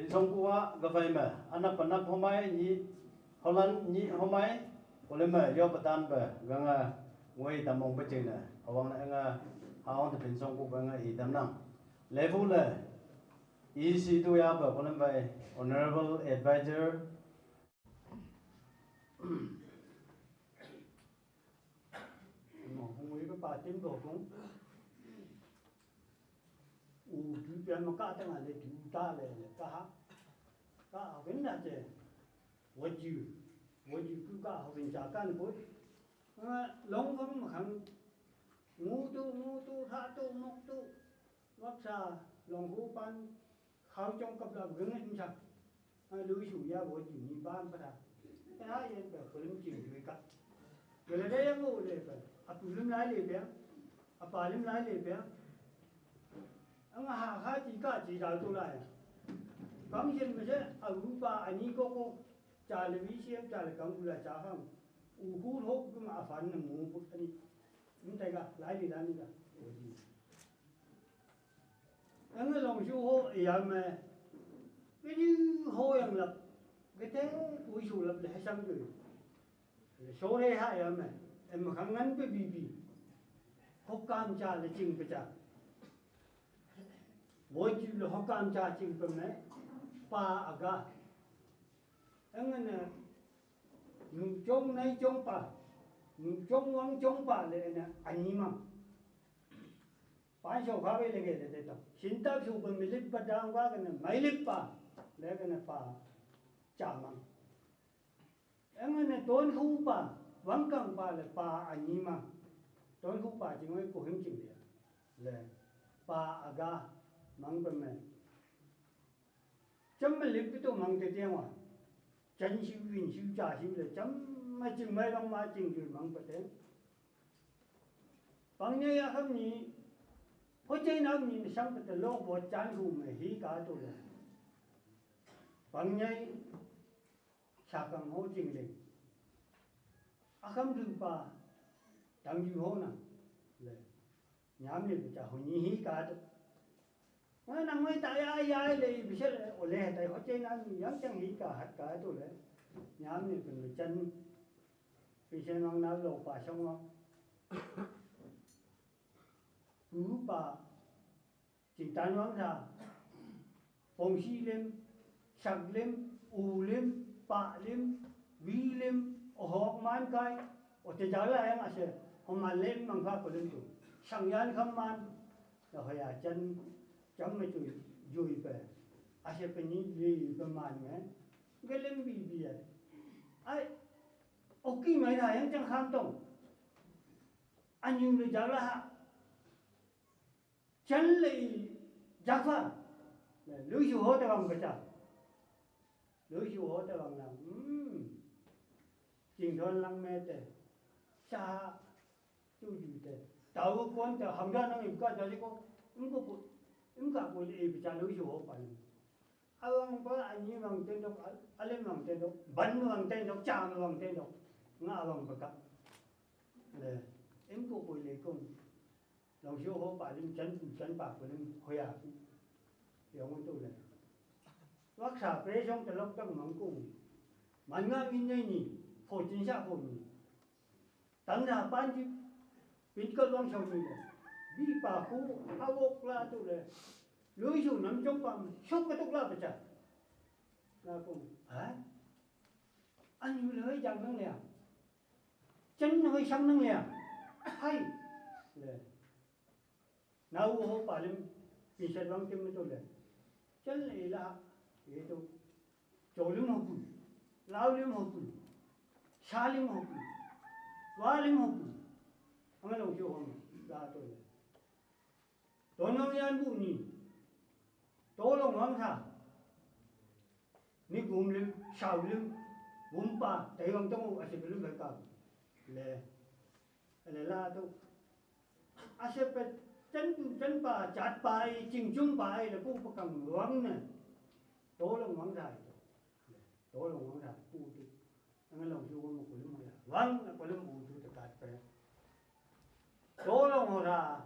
Song kuwa gavaima anak panak homai ni Holland ni homai oleh yo patan ba ganga ngoi tamong bacina awang na nga haon de song ku ganga I damnang level le isi tu ya ba oleh ba honorable advisor ngồi cái bà tím đồ cũng chú bên mà cá tăng là chú ta là cá học cái nào chứ vật gì cứ cá học bên trả cá nữa lông vẫn mà hàng ngũ tu tha tu mốc tu vắt xa lòng hú ban khao trong cặp là gừng hết sao lưu chủ gia vật gì như ban phải cái hai em phải khởi lên chịu với cả rồi là đây em ngủ để phải lim lai le pe lim lai le pe anga ha chi ka chi dal tu lai kam chen me se arupa ani ko cha le vi siam cha le kam la cha ham hu ho ku ma fan na mu bu ani min tai ga lai le dan ga anga long shu ho ya me cái như ho yang lập cái thế cuối chủ lập để sang rồi số đây hai em này em mà kháng ngắn cái bì học cam cha là chinh cái cha mỗi chữ là học cam cha chinh cái này pa aga em nghe nè nung trong này trong pa nung trong wang trong pa là nè anh nhỉ mà phải số khác về cái này đó xin tác số bên mình lip bắt đầu qua cái này mấy lip pa lấy cái này pa cha mà em nghe nè tôn khu pa vắng căng pa là pa anh nhỉ mà tôn khu pa chỉ nói cổ hình chỉnh đấy là pa aga mang bên mình chấm mà lip cái tổ mang cái tiếng à chân siêu uyên siêu trả siêu là chấm mà chừng mấy đồng mà chừng rồi mang cái tiếng bằng như ya không nhỉ có chơi nào nhỉ sang cái lô bộ chán khu mà hí cả tổ là bằng như sao cầm hỗ chừng lên không được pa đang du hô nè nhám lên chả hồi nhí cả đó nói năng mấy tại aiเลยbị chết ở lề tại họ chơi năng nhám chẳng hí cả hạt cả tôi đấy nhám lên phần người chân bị chết năng nào lộ pa xong không cứ pa chỉ tán vắng ra phong si lên sặc lên u lên pa lên vi lên học man cái ở thế giới là em à chứ hôm mà lên bằng pháp của lên chủ sang yan không man rồi hỏi à chân chấm mấy chùi dùi về à chứ bên ní gì bên man nghe cái lên bị ai ok mấy thằng em chẳng khám tổng anh nhưng được giáo là chân lại giác phá lưu chủ hộ tại bằng cái chả lưu chủ hộ tại bằng là chính thôn lăng mê tệ xa chú dùi tệ tàu con tàu hầm ra nó có cho có cả buổi lễ bị trả lưu chủ hộ phần ông có anh như bằng tên đâu anh lên bằng tên đâu bắn bằng tên đâu chà bằng tên đâu ngã bằng bậc cấp nè em có buổi lễ cùng lưu chủ hộ phải lên chân bạc của lên hồi à thì ông tôi này bác xã bé trong cái lúc trong mắng cùng mà ngang in đây nhỉ phổ chính xác phổ nhỉ tận là ban chứ biết cơ quan sau nhỉ vi bà khu áo ốc la tôi này lưới dù nằm trong bằng sốc cái tốc la phải chả là cùng hả anh như lưới dằng năng nè chân hơi xăm năng nè hay nào hồ bà lên bị sệt văng tim tôi này chân này là itu colim hopu laulim hopu salim hopu walim hopu ang long siyo hong la to le donong yan bu ni tolong hang tha ni gumlim saulim gumpa tayong tong asipilum ka le la to asipet chân bà chặt bài chỉnh chung bài là cũng có cầm ngưỡng nè tố là ngưỡng dài phụ thì anh lòng chú một cái lưng là vâng là cái lưng bù chú tất cả phải tố là ngưỡng ra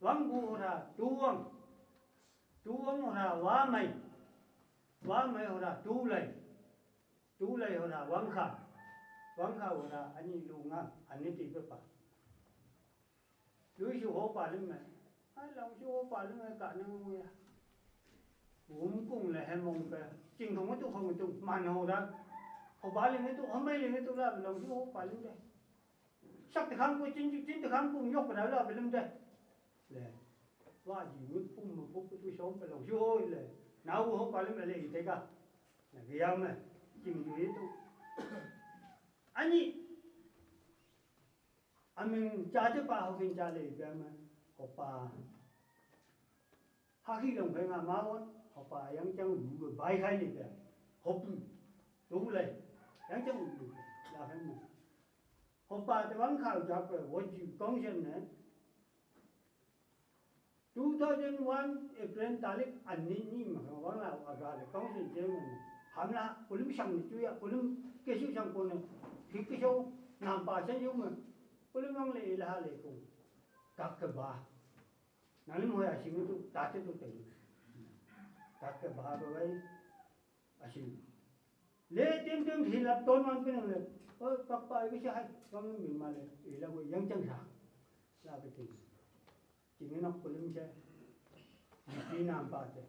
vâng bù ra chú vâng chú ông hồi là quá mày hồi là chú lấy hồi là quăng khá hồi là anh ấy lưu ngang anh ấy tìm được lui chú hộp bà lên mày lòng chú hộp bà lên mày cả năng ngồi cũng là hem mong cái chính không có tụ không có tụ màn hồ ra họ bà lên cái tụ hôm nay lên cái tụ là lòng chú hộp bà lên đây sắc thì khám của chính thì khám cũng nhóc vào đó là lên đây lệว่าอยู่ปุ่มมาปุ๊บไปชมไปลงช่วยเลยน้าวเขาไปแล้วมาเลยอีกทีก็อย่างเงี้ยมั้ยจริงอยู่ที่ตัวอันนี้อันมึงจ่าจะป่าเขากินจ่าเลยแบบมั้ยเขาป่าหาขี้ลงไปมาวันเขาป่ายังจังอยู่ใบไข่เลยแบบเขาปุ๊บดูเลยยังจังอยู่แล้วให้มึงเขาป่าแต่วันข่าวจับไปว่าอยู่กองเช่นนั้น2001 April तारीख अन्नी महंगा अगार कौन से जेमन हमला पुलिस संग चुया पुलिस केसु संग कोने किसो नाम पासे जो में पुलिस मंग ले इलाहा ले को तक बा नाली मोया सिंग तो ताते तो ते तक बा भाई असी ले टेम हिलाप तोन मन पे ले ओ पप्पा ये है कम मिल माले इला वो यंग चंग सा ला बेटी chính nó có lưng chứ đi nam ba chứ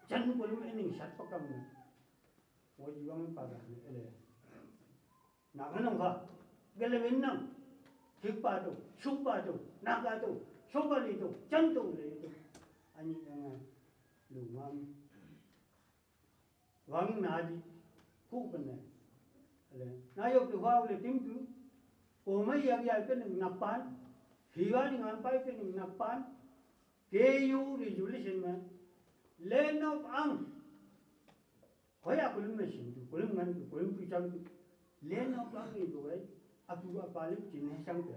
chân có lưng anh mình sát bắt cầm nữa ôi gì băng ba cái này nặng hơn không cái này mình nặng thiếu ba tu súc ba tu nặng ba tu súc ba đi tu chân tu đi tu anh ấy nghe đủ ngon vắng nãy đi cũ bên này nãy giờ từ hoa về tìm cứu cô mấy giờ cái này nạp bán hiwan ngan pai pe ning napan KU resolution में land of ang hoya kulum में sin kulum ngan kulum pichang land of ang ni doai apu apalim chin hai sang pe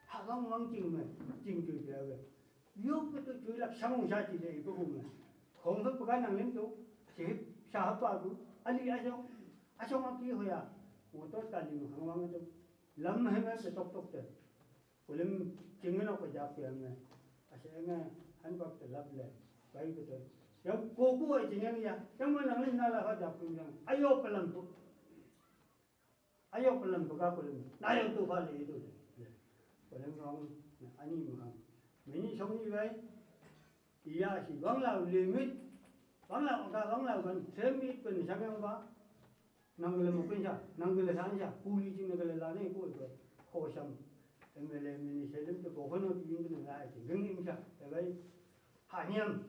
ha gang wang ching में ching tu pe ave yo pe to chui lak sang sa chi de ko hum khong thak pa nang lim to che sa pa bu ali asong ma ki hoya wo to ta lim hang wang to lam hai me pe tok tok te kulum chính nó có giá tiền này, anh nghe anh bắt từ lập lệ, vậy cái đó, nếu cô ấy chính như vậy, trong mà năng lên là phải giá tiền rằng, ayo pelan tu cái kulum, naik tu phải lấy tu, kulum không, anh em không, mình sống như vậy, thì à chỉ vắng là limit, vắng là gần xem ít gần sang cái đó, năng lực một cái gì, năng lực sáng gì, puli chính năng lực là này cô ấy, khó xem. MLA mình sẽ đến từ bộ phận nội chính của người lại thì gương im chắc tại vậy hạ nhầm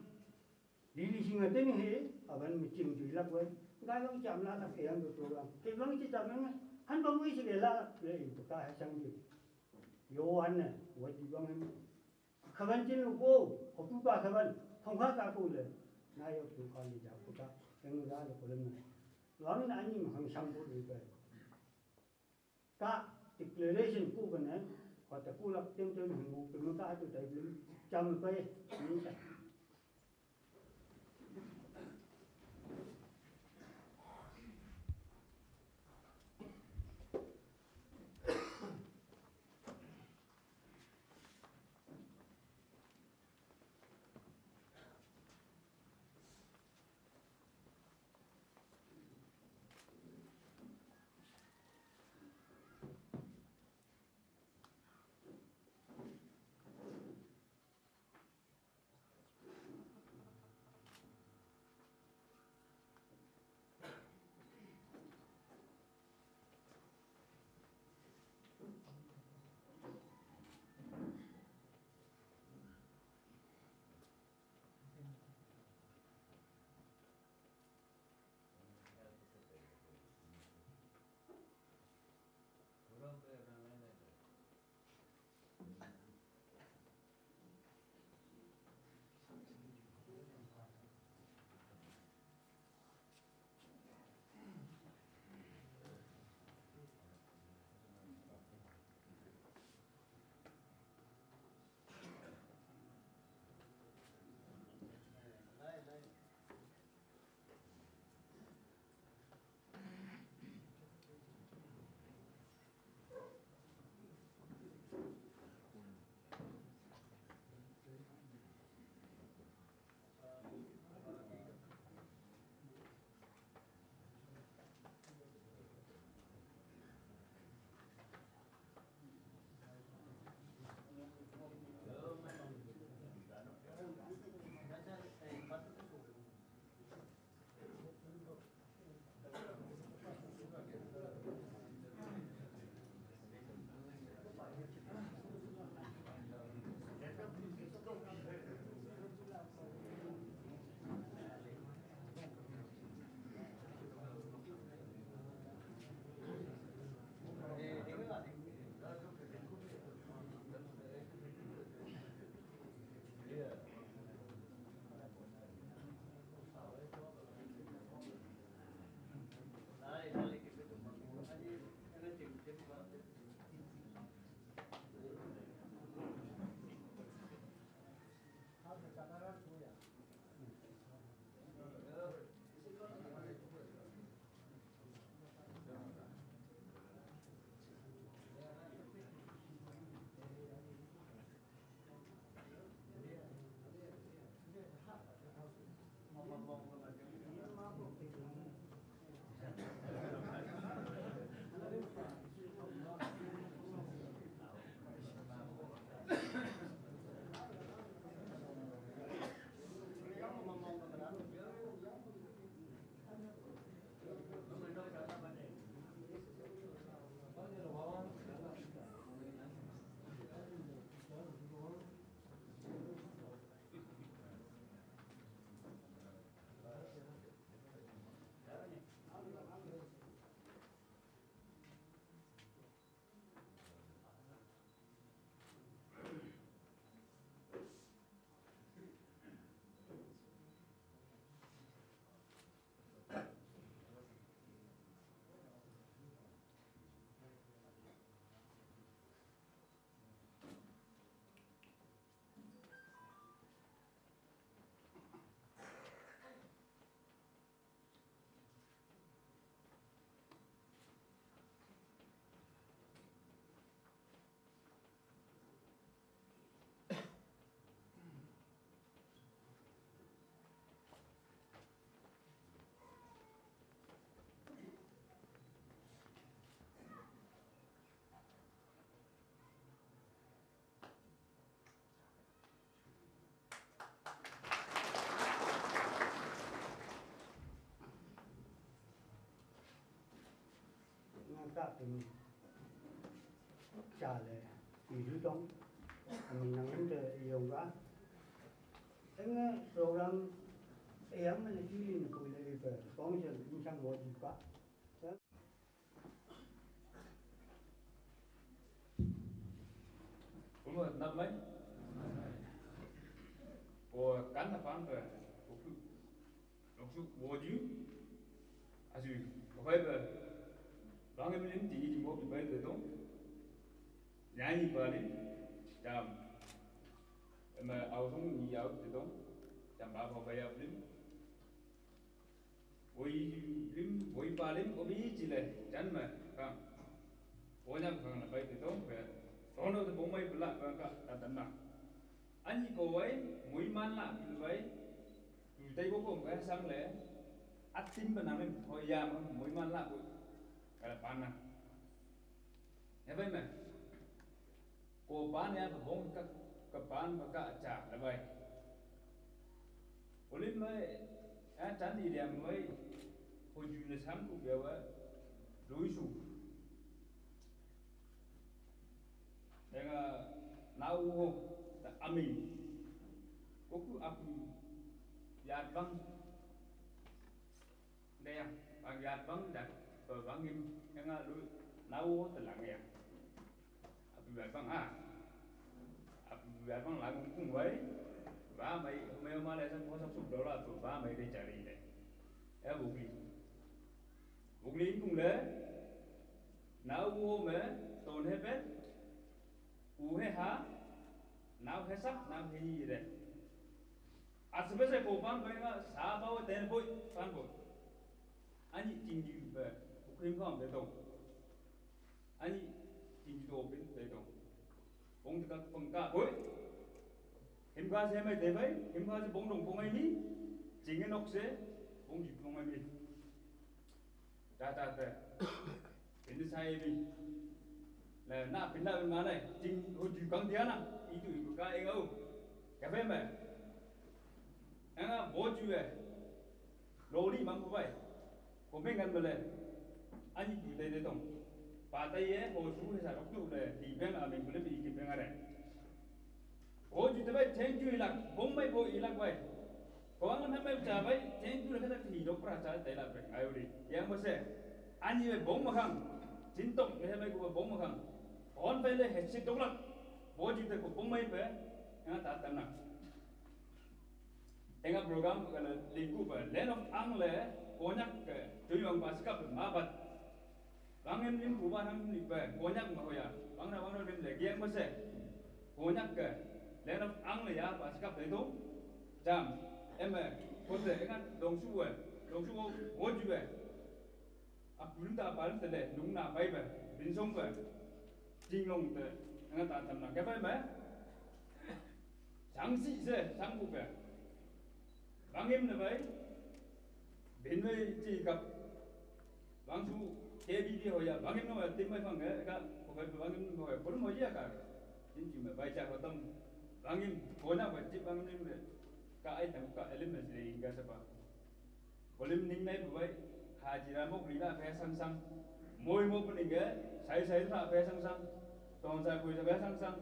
đi sinh ở tên hệ ở bên mình chỉnh chửi lắm với cái vẫn chậm là cái anh của tôi cái vẫn chỉ chậm lắm hắn không nghĩ gì là để của ta hay sang gì vô anh này với gì bằng em khởi văn trên lục cô học tu ba khởi văn không khác cả côเลยnay ở tu con đi giáo của ta em ra được của lần này nói là anh nhưng hàng sang của người về cả declaration của cái này hoặc là cô lập thêm hàng ngũ từ nó ta từ đấy đến trăm cây như vậy năng cả thì trả lại bị rủi ro mình năng lên để dùng ra anh program em là chỉ là ਕੋਈ là về công việc in sang một gì cả cũng là năm mấy của cán là phán về lúc chú vô dữ à chứ phải về đó cái mình chỉ một bị bay từ tốn nhà như vậy đi chăm mà ao không nhiều ao từ tốn chăm ba bao bay ao lính vui ba lính có biết gì là chán mà không có nhắc rằng là bay từ tốn về đó nó thì bố mày lại và cả tận nào anh chỉ cố ấy mũi man lại như vậy người tây có cùng cái sang lẽ ắt tin bên nào nên thôi già mà mũi man lại bụi cái là pan nào nghe vậy mà cô bán nhà phải bông các bán và cả trả là vậy có lên mới chán đi đẹp mới hồi dù là sáng cũng đều ấy đối xử 내가 나오고 아미 꼭그 앞이 야방 đây bằng 야방 đặt rồi bằng nghiêm nga lui naogo từ làng nghèo 앞이 야방 앞이 야방 là cũng vậy ba mày hôm mà lại sang có sắp sụp đó là tụi ba mày đi trả đi đấy em buộc lý cũng lẽ naogo mẹ tồn hết hết uhe ha nào hết sắc nào hết gì đấy à sớm sẽ cố gắng với nga sáu bao tiền bội phan bội anh chính như về khuyên không để đồng anh chính đồ bên để đồng ông các phần cả bội em qua xem mấy thế vậy em qua sẽ bông đồng bông ấy mi chính cái nóc sẽ bông dịp bông ấy mi ta bên sai mi là na bên nào mà này chính hồi chịu căng tiếng à ý tụi của các anh đâu cà phê mà anh bố chú ấy lô đi mang vậy của mình ăn bữa anh chịu đây để tổng bà tay ấy hồ chú hay sao đọc chú này thì bên là mình cũng bị kịp bên này bố chú vậy chén chú lạc bông mấy bố lạc vậy có anh em em trả vậy chén chú là cái thì đọc ra trả tay là vậy ai đi yang mà sẽ anh như vậy bông mà không chính tổng cái mấy của bông mà không còn phải là hết sức độc lập bố chú thấy của bông mấy vậy anh ta tận nào anh program gọi là liên cụ về land of ang lẽ có nhắc cái chủ yếu là sự mà bật bang em liên cụ ba thằng đi về có nhắc mà hồi à bang nào đem để game mà sẽ có nhắc cái land of ang là ya và sự đấy thôi chăm em có thể anh đồng su bố chú về à chúng ta bán thế này đúng là bay về biến sông về chính long thế anh ta tận nào cái phải mấy sáng sĩ sẽ sáng cụ về bang em là vậy đến với chỉ gặp bang chú kế đi hồi giờ bang em nó tìm mấy phần cái có phải bang em hồi có mấy gì cả chính chỉ mà vay trả hợp đồng bang em có nào phải chỉ bang em đấy cả ai thằng cả element gì cái sao có lim ninh này vậy hajiran mốc lý là phải sang môi mốc bên cái sai là phải sang còn sai cuối là phải sang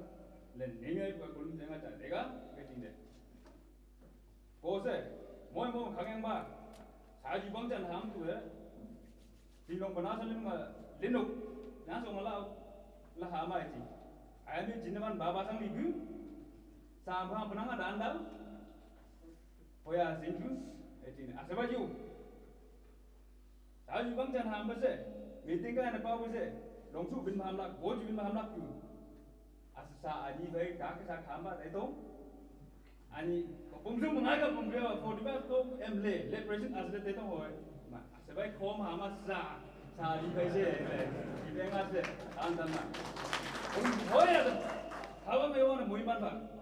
lên ninh ấy và cũng sẽ ngắt đấy cái gì đấy 고세 뭐 강행마 사주방전 함투에 진동 번화설림마 린옥 나송을라 라하마이지 아야미 진나만 바바상 리뷰 사암파 번항아 단다 호야 진주 에진 아세바지우 사주방전 함버세 미팅가 하나 빠보세 롱수 빈함락 보주 빈함락 주 아스사 아니 베이 가케사 감바 대동 아니 봉수 문화가 봉배와 포디바 또 엠레 레프레션 아스레 또 호에 마 세바이 콤 하마사 사 리베제 이베가세 안단나 봉 호야 하바 메와는 모이만 봐